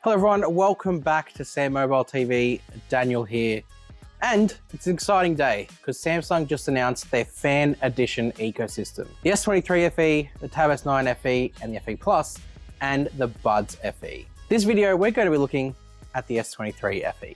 Hello everyone, welcome back to SamMobile TV. Daniel here. And it's an exciting day because Samsung just announced their Fan Edition ecosystem. The S23 FE, the Tab S9 FE, and the FE Plus, and the Buds FE. This video, we're going to be looking at the S23 FE.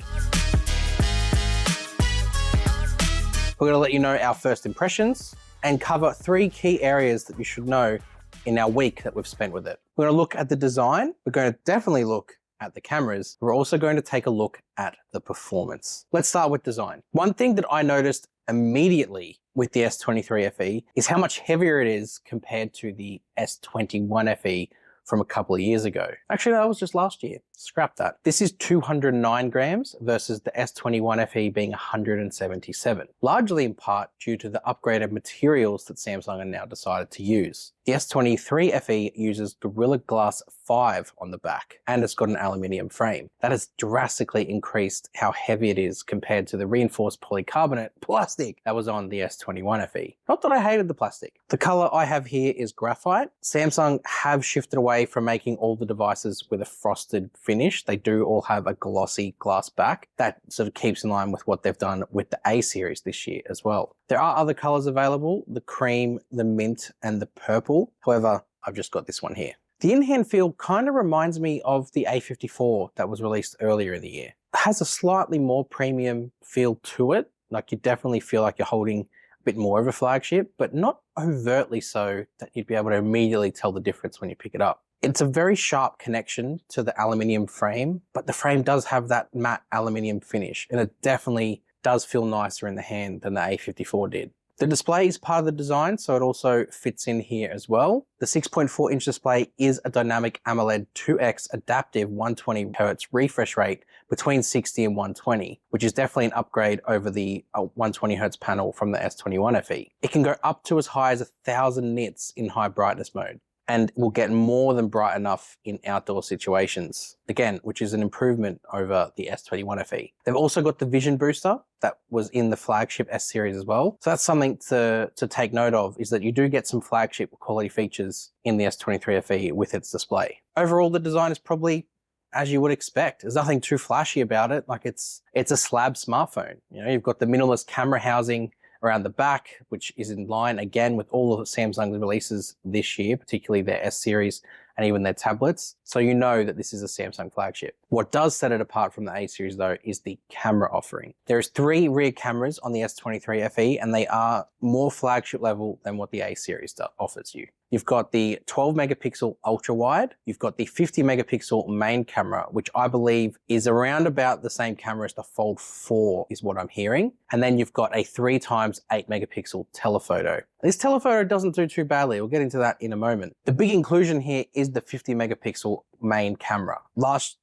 We're going to let you know our first impressions and cover 3 key areas that you should know in our week that we've spent with it. We're going to look at the design. We're going to definitely look at the cameras. We're also going to take a look at the performance. Let's start with design. One thing that I noticed immediately with the S23 FE is how much heavier it is compared to the S21 FE from a couple of years ago. Actually, that was just last year. Scrap that. This is 209 grams versus the S21 FE being 177, largely in part due to the upgraded materials that Samsung have now decided to use. The S23 FE uses Gorilla Glass 5 on the back, and it's got an aluminium frame. That has drastically increased how heavy it is compared to the reinforced polycarbonate plastic that was on the S21 FE. Not that I hated the plastic. The color I have here is graphite. Samsung have shifted away from making all the devices with a frosted finish. They do all have a glossy glass back. That sort of keeps in line with what they've done with the A series this year as well. There are other colors available, the cream, the mint, and the purple. However, I've just got this one here. The in-hand feel kind of reminds me of the A54 that was released earlier in the year. It has a slightly more premium feel to it. Like you definitely feel like you're holding a bit more of a flagship, but not overtly so that you'd be able to immediately tell the difference when you pick it up. It's a very sharp connection to the aluminium frame, but the frame does have that matte aluminium finish, and it definitely does feel nicer in the hand than the A54 did. The display is part of the design, so it also fits in here as well. The 6.4-inch display is a dynamic AMOLED 2X adaptive 120Hz refresh rate between 60 and 120, which is definitely an upgrade over the 120Hz panel from the S21 FE. It can go up to as high as 1000 nits in high brightness mode, and will get more than bright enough in outdoor situations, again, which is an improvement over the S21 FE. They've also got the vision booster that was in the flagship S series as well. So that's something to take note of, is that you do get some flagship quality features in the S23 FE with its display. Overall, the design is probably as you would expect. There's nothing too flashy about it. Like it's a slab smartphone. You know, you've got the minimalist camera housing around the back, which is in line again with all of Samsung's releases this year, particularly their S series and even their tablets. So you know that this is a Samsung flagship. What does set it apart from the A series though is the camera offering. There's 3 rear cameras on the S23 FE, and they are more flagship level than what the A series offers you. You've got the 12 megapixel ultra wide. You've got the 50 megapixel main camera, which I believe is around about the same camera as the Fold 4 is what I'm hearing. And then you've got a 3x8 megapixel telephoto. This telephoto doesn't do too badly. We'll get into that in a moment. The big inclusion here is the 50 megapixel main camera. Last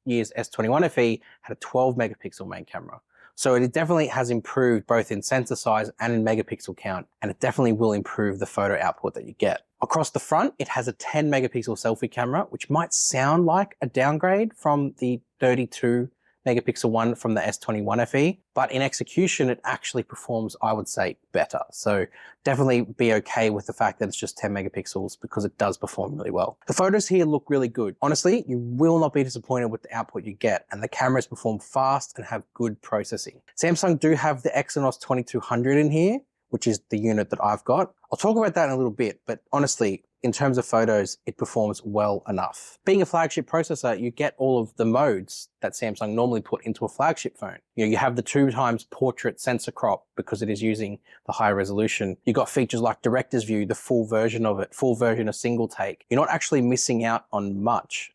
year's S21 FE had a 12 megapixel main camera. So it definitely has improved both in sensor size and in megapixel count, and it definitely will improve the photo output that you get. Across the front, it has a 10 megapixel selfie camera, which might sound like a downgrade from the 32 megapixel one from the S21 FE, but in execution, it actually performs, I would say, better. So definitely be okay with the fact that it's just 10 megapixels because it does perform really well. The photos here look really good. Honestly, you will not be disappointed with the output you get, and the cameras perform fast and have good processing. Samsung do have the Exynos 2200 in here, which is the unit that I've got. I'll talk about that in a little bit, but honestly, in terms of photos, it performs well enough. Being a flagship processor, you get all of the modes that Samsung normally put into a flagship phone. You know, you have the 2x portrait sensor crop because it is using the high resolution. You got features like director's view, the full version of it, full version of single take. You're not actually missing out on much.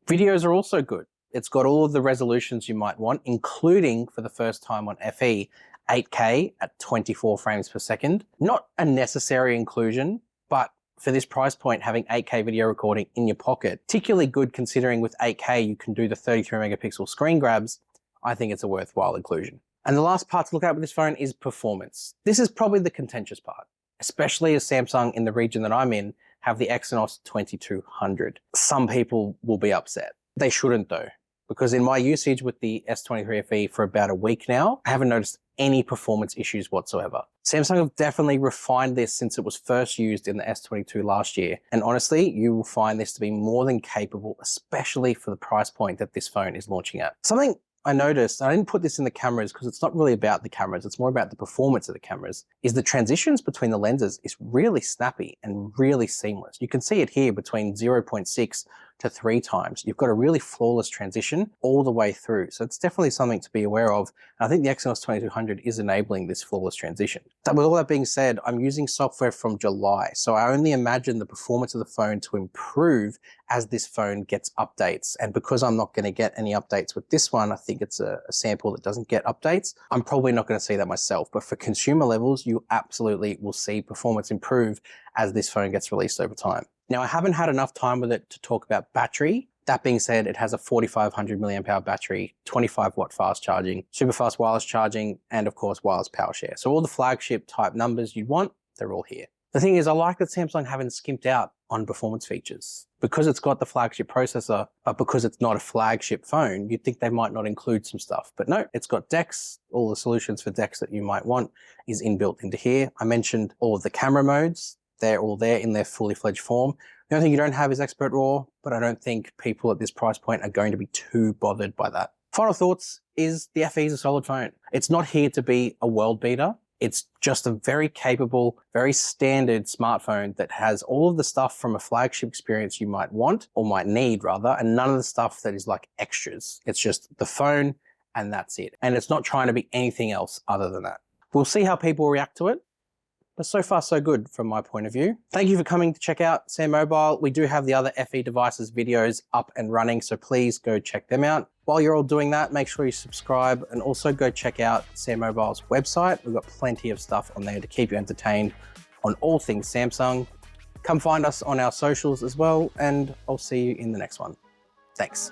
Videos are also good. It's got all of the resolutions you might want, including, for the first time on FE, 8K at 24 frames per second. Not a necessary inclusion, but for this price point, having 8K video recording in your pocket, particularly good considering with 8K you can do the 33 megapixel screen grabs, I think it's a worthwhile inclusion. And the last part to look at with this phone is performance. This is probably the contentious part, especially as Samsung in the region that I'm in have the Exynos 2200. Some people will be upset. They shouldn't though, because in my usage with the S23 FE for about a week now, I haven't noticed any performance issues whatsoever. Samsung have definitely refined this since it was first used in the S22 last year. And honestly, you will find this to be more than capable, especially for the price point that this phone is launching at. Something I noticed, I didn't put this in the cameras because it's not really about the cameras, it's more about the performance of the cameras, is the transitions between the lenses is really snappy and really seamless. You can see it here between 0.6 to 3 times. You've got a really flawless transition all the way through. So it's definitely something to be aware of. And I think the Exynos 2200 is enabling this flawless transition. With all that being said, I'm using software from July. So I only imagine the performance of the phone to improve as this phone gets updates. And because I'm not going to get any updates with this one, I think it's a sample that doesn't get updates. I'm probably not going to see that myself, but for consumer levels, you absolutely will see performance improve as this phone gets released over time. Now, I haven't had enough time with it to talk about battery. That being said, it has a 4500 milliamp hour battery, 25 watt fast charging, super fast wireless charging, and of course, wireless power share. So all the flagship type numbers you'd want, they're all here. The thing is, I like that Samsung haven't skimped out on performance features. Because it's got the flagship processor, but because it's not a flagship phone, you'd think they might not include some stuff. But no, it's got DeX. All the solutions for DeX that you might want is inbuilt into here. I mentioned all of the camera modes. They're all there in their fully fledged form. The only thing you don't have is Expert RAW, but I don't think people at this price point are going to be too bothered by that. Final thoughts is the FE is a solid phone. It's not here to be a world beater. It's just a very capable, very standard smartphone that has all of the stuff from a flagship experience you might want, or might need rather, and none of the stuff that is like extras. It's just the phone and that's it. And it's not trying to be anything else other than that. We'll see how people react to it. But so far, so good from my point of view. Thank you for coming to check out SamMobile. We do have the other FE devices videos up and running, so please go check them out. While you're all doing that, make sure you subscribe and also go check out SamMobile's website. We've got plenty of stuff on there to keep you entertained on all things Samsung. Come find us on our socials as well, and I'll see you in the next one. Thanks.